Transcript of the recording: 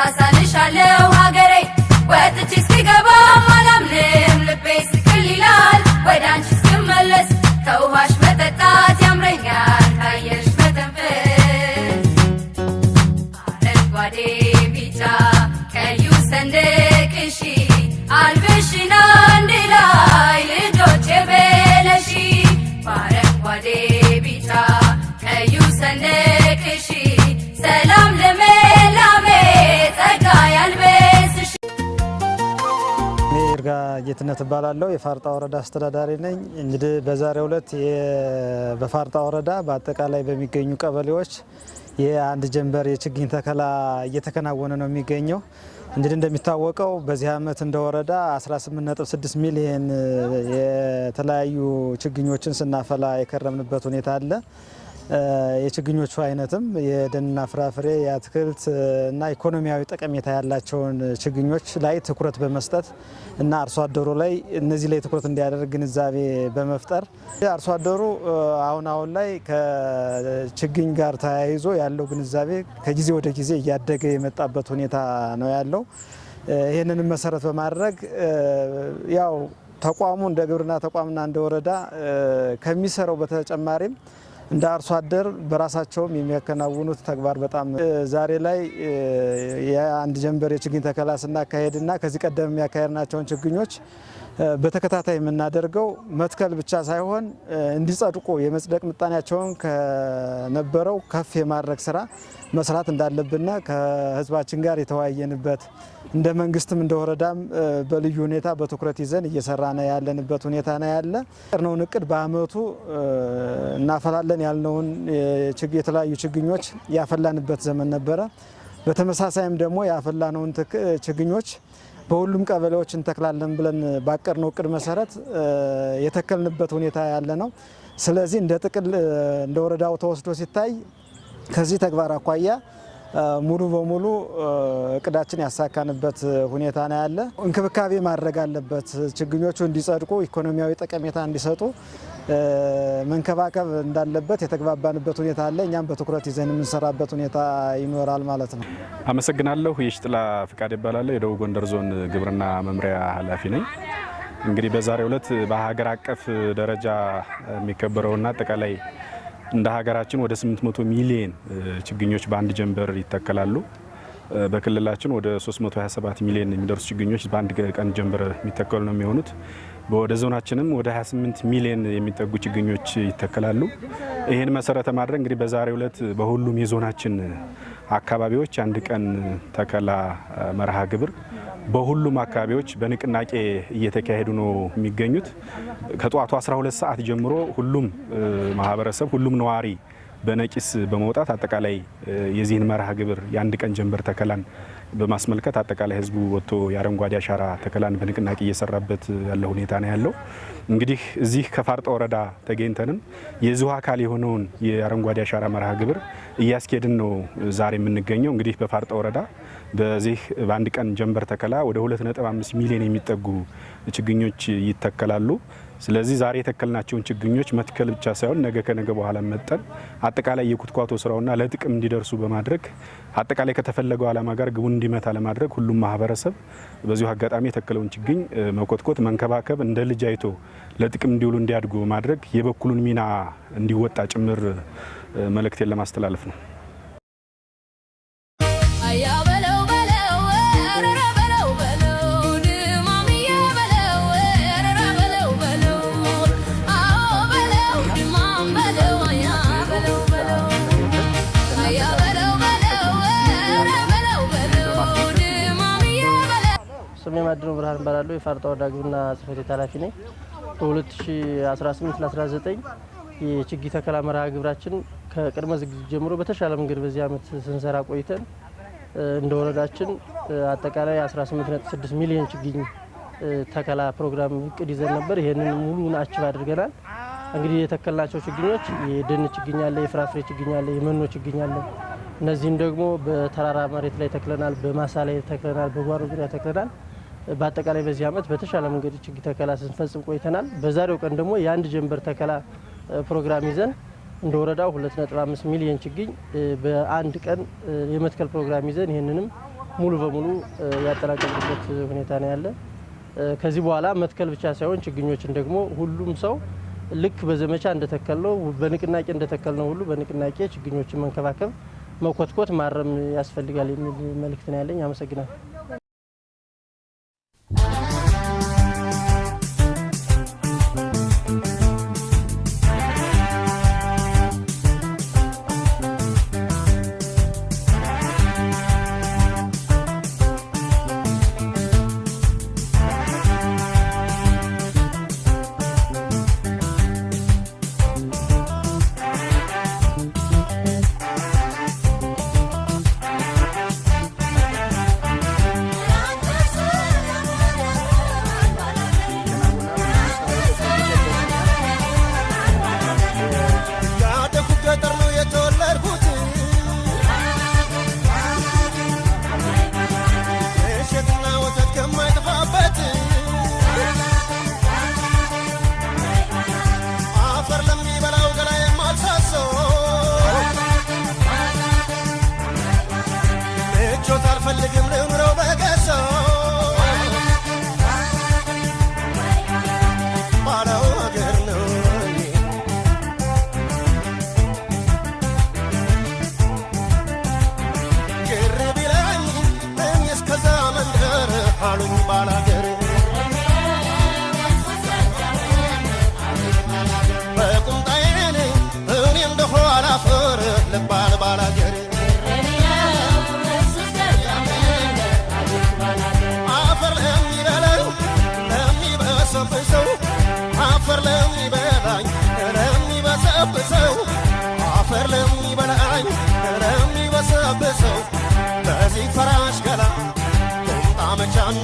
እሳሳልሻለሁ ሀገሬ ወጥቼ እስክገባ አላምንም ልቤ ስቅል ይላል ወደ አንቺ እስክመለስ ከውሃሽ መጠጣት ያምረኛል ካየሽ መተንፈስ አረንጓዴ ቢጫ ቀዩ ሰንደቅሽ አልብሽና አንድ ላይ ልጆቼ በለሺ በአረንጓዴ ቢጫ ቀዩ ሰንደቅሽ ሰላም ለመላሜ ጸጋ ያልበስሽ። ይርጋ ጌትነት እባላለሁ የፋርጣ ወረዳ አስተዳዳሪ ነኝ። እንግዲህ በዛሬው ዕለት በፋርጣ ወረዳ በአጠቃላይ በሚገኙ ቀበሌዎች የአንድ ጀንበር የችግኝ ተከላ እየተከናወነ ነው የሚገኘው። እንግዲህ እንደሚታወቀው በዚህ ዓመት እንደ ወረዳ 18.6 ሚሊዮን የተለያዩ ችግኞችን ስናፈላ የከረምንበት ሁኔታ አለ። የችግኞቹ አይነትም የደንና ፍራፍሬ የአትክልት እና ኢኮኖሚያዊ ጠቀሜታ ያላቸውን ችግኞች ላይ ትኩረት በመስጠት እና አርሶ አደሩ ላይ እነዚህ ላይ ትኩረት እንዲያደርግ ግንዛቤ በመፍጠር አርሶ አደሩ አሁን ላይ ከችግኝ ጋር ተያይዞ ያለው ግንዛቤ ከጊዜ ወደ ጊዜ እያደገ የመጣበት ሁኔታ ነው ያለው። ይህንን መሰረት በማድረግ ያው ተቋሙ እንደ ግብርና ተቋምና እንደ ወረዳ ከሚሰራው በተጨማሪም እንደ አርሶ አደር በራሳቸውም የሚያከናውኑት ተግባር በጣም ዛሬ ላይ የአንድ ጀንበር የችግኝ ተከላ ስናካሄድና ከዚህ ቀደም የሚያካሄድናቸውን ችግኞች በተከታታይ የምናደርገው መትከል ብቻ ሳይሆን እንዲጸድቁ የመጽደቅ ምጣኔያቸውን ከነበረው ከፍ የማድረግ ስራ መስራት እንዳለብንና ከህዝባችን ጋር የተወያየንበት እንደ መንግስትም እንደ ወረዳም በልዩ ሁኔታ በትኩረት ይዘን እየሰራን ያለንበት ሁኔታ ነው ያለ። ቀርነውን እቅድ በአመቱ እናፈላለን ያልነውን የተለያዩ ችግኞች ያፈላንበት ዘመን ነበረ። በተመሳሳይም ደግሞ ያፈላነውን ችግኞች በሁሉም ቀበሌዎች እንተክላለን ብለን ባቀርነው እቅድ መሰረት የተከልንበት ሁኔታ ያለ ነው። ስለዚህ እንደ ጥቅል እንደ ወረዳው ተወስዶ ሲታይ ከዚህ ተግባር አኳያ ሙሉ በሙሉ እቅዳችን ያሳካንበት ሁኔታ ነው ያለ። እንክብካቤ ማድረግ አለበት። ችግኞቹ እንዲጸድቁ ኢኮኖሚያዊ ጠቀሜታ እንዲሰጡ መንከባከብ እንዳለበት የተግባባንበት ሁኔታ አለ። እኛም በትኩረት ይዘን የምንሰራበት ሁኔታ ይኖራል ማለት ነው። አመሰግናለሁ። የሽጥላ ፍቃድ ይባላለሁ። የደቡብ ጎንደር ዞን ግብርና መምሪያ ኃላፊ ነኝ። እንግዲህ በዛሬው ዕለት በሀገር አቀፍ ደረጃ የሚከበረውና አጠቃላይ እንደ ሀገራችን ወደ 800 ሚሊዮን ችግኞች በአንድ ጀንበር ይተከላሉ። በክልላችን ወደ 327 ሚሊዮን የሚደርሱ ችግኞች በአንድ ቀን ጀንበር የሚተከሉ ነው የሚሆኑት። ወደ ዞናችንም ወደ 28 ሚሊዮን የሚጠጉ ችግኞች ይተከላሉ። ይህን መሰረተ ማድረግ እንግዲህ በዛሬው ዕለት በሁሉም የዞናችን አካባቢዎች አንድ ቀን ተከላ መርሃ ግብር በሁሉም አካባቢዎች በንቅናቄ እየተካሄዱ ነው የሚገኙት። ከጧቱ 12 ሰዓት ጀምሮ ሁሉም ማህበረሰብ ሁሉም ነዋሪ በነቂስ በመውጣት አጠቃላይ የዚህን መርሃ ግብር የአንድ ቀን ጀንበር ተከላን በማስመልከት አጠቃላይ ህዝቡ ወጥቶ የአረንጓዴ አሻራ ተከላን በንቅናቄ እየሰራበት ያለ ሁኔታ ነው ያለው። እንግዲህ እዚህ ከፋርጣ ወረዳ ተገኝተንም የዚሁ አካል የሆነውን የአረንጓዴ አሻራ መርሃ ግብር እያስኬድን ነው ዛሬ የምንገኘው። እንግዲህ በፋርጣ ወረዳ በዚህ በአንድ ቀን ጀንበር ተከላ ወደ 2.5 ሚሊዮን የሚጠጉ ችግኞች ይተከላሉ። ስለዚህ ዛሬ የተከልናቸውን ችግኞች መትከል ብቻ ሳይሆን ነገ ከነገ በኋላ መጠን አጠቃላይ የኩትኳቶ ስራውና ለጥቅም እንዲደርሱ በማድረግ አጠቃላይ ከተፈለገው ዓላማ ጋር ግቡን እንዲመታ ለማድረግ ሁሉም ማህበረሰብ በዚሁ አጋጣሚ የተከለውን ችግኝ መኮትኮት፣ መንከባከብ እንደ ልጅ አይቶ ለጥቅም እንዲውሉ እንዲያድጉ በማድረግ የበኩሉን ሚና እንዲወጣ ጭምር መልእክቴን ለማስተላለፍ ነው። ስሜ ማድነው ብርሃን እባላለሁ። የፋርጣ ወረዳ ግብርና ጽሕፈት ቤት ኃላፊ ነኝ። በ2018-19 የችግኝ ተከላ መርሃ ግብራችን ከቅድመ ዝግጅት ጀምሮ በተሻለ መንገድ በዚህ ዓመት ስንሰራ ቆይተን እንደ ወረዳችን አጠቃላይ 18.6 ሚሊዮን ችግኝ ተከላ ፕሮግራም እቅድ ይዘን ነበር። ይሄንን ሙሉውን አችብ አድርገናል። እንግዲህ የተከልናቸው ችግኞች የደን ችግኝ አለ፣ የፍራፍሬ ችግኝ አለ፣ የመኖ ችግኝ አለ። እነዚህም ደግሞ በተራራ መሬት ላይ ተክለናል፣ በማሳ ላይ ተክለናል፣ በጓሮ ዙሪያ ተክለናል። በአጠቃላይ በዚህ ዓመት በተሻለ መንገድ ችግኝ ተከላ ስንፈጽም ቆይተናል። በዛሬው ቀን ደግሞ የአንድ ጀንበር ተከላ ፕሮግራም ይዘን እንደ ወረዳው 2.5 ሚሊዮን ችግኝ በአንድ ቀን የመትከል ፕሮግራም ይዘን ይህንንም ሙሉ በሙሉ ያጠናቀቅበት ሁኔታ ነው ያለ። ከዚህ በኋላ መትከል ብቻ ሳይሆን ችግኞችን ደግሞ ሁሉም ሰው ልክ በዘመቻ እንደተከልነው በንቅናቄ እንደተከልነው ሁሉ በንቅናቄ ችግኞችን መንከባከብ፣ መኮትኮት፣ ማረም ያስፈልጋል የሚል መልእክት ነው ያለኝ። አመሰግናለሁ። Farash gala, kum ta me chan